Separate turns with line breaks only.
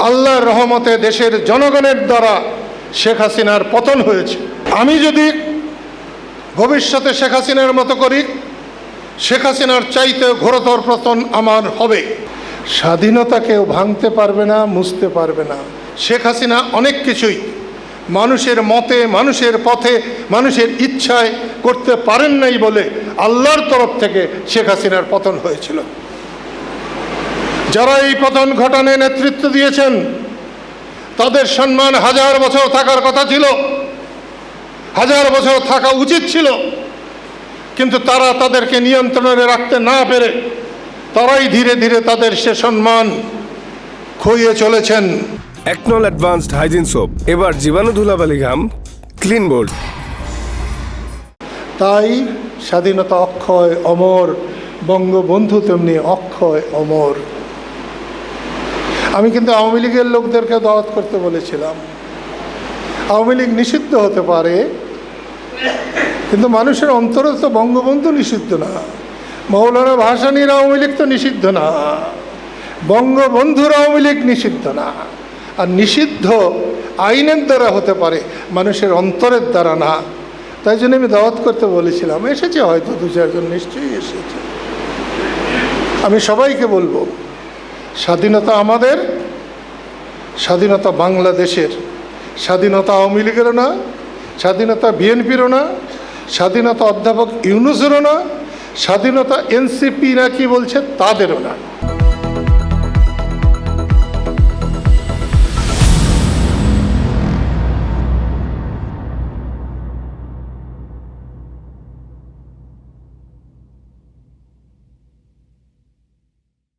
আল্লাহর রহমতে দেশের জনগণের দ্বারা শেখ হাসিনার পতন হয়েছে। আমি যদি ভবিষ্যতে শেখ হাসিনার মতো করি, শেখ হাসিনার চাইতে ঘোরতর পতন আমার হবে। স্বাধীনতা কেউ ভাঙতে পারবে না, মুছতে পারবে না। শেখ হাসিনা অনেক কিছুই মানুষের মতে, মানুষের পথে, মানুষের ইচ্ছায় করতে পারেন নাই বলে আল্লাহর তরফ থেকে শেখ হাসিনার পতন হয়েছিল। যারা এই পতন ঘটানে নেতৃত্ব দিয়েছেন তাদের সম্মান 1000 বছর থাকার কথা ছিল, 1000 বছর থাকা উচিত ছিল, কিন্তু তারা তাদেরকে নিয়ন্ত্রণে রাখতে না পেরে তারাই ধীরে ধীরে তাদের সে সম্মান খুইয়ে চলেছেন।
একনল অ্যাডভান্সড হাইজিন সোপ এবার জীবাণু ধুলাবালি ঘাম ক্লিন বোল্ড।
তাই স্বাধীনতা অক্ষয় অমর, বঙ্গবন্ধু তেমনি অক্ষয় অমর। আমি কিন্তু আওয়ামী লীগের লোকদেরকে দাওয়াত করতে বলেছিলাম। আওয়ামী লীগ নিষিদ্ধ হতে পারে, কিন্তু মানুষের অন্তরে তো বঙ্গবন্ধু নিষিদ্ধ না, মৌলানা ভাসানীর আওয়ামী লীগ তো নিষিদ্ধ না, বঙ্গবন্ধুর আওয়ামী লীগ নিষিদ্ধ না। আর নিষিদ্ধ আইনের দ্বারা হতে পারে, মানুষের অন্তরের দ্বারা না। তাই জন্য আমি দাওয়াত করতে বলেছিলাম। এসেছে হয়তো 2-4 জন, নিশ্চয়ই এসেছে। আমি সবাইকে বলবো, স্বাধীনতা আমাদের, স্বাধীনতা বাংলাদেশের। স্বাধীনতা আওয়ামী লীগেরও না, স্বাধীনতা বিএনপিরও না, স্বাধীনতা অধ্যাপক ইউনূসেরও না, স্বাধীনতা এনসিপি না কি বলছে তাদেরও না।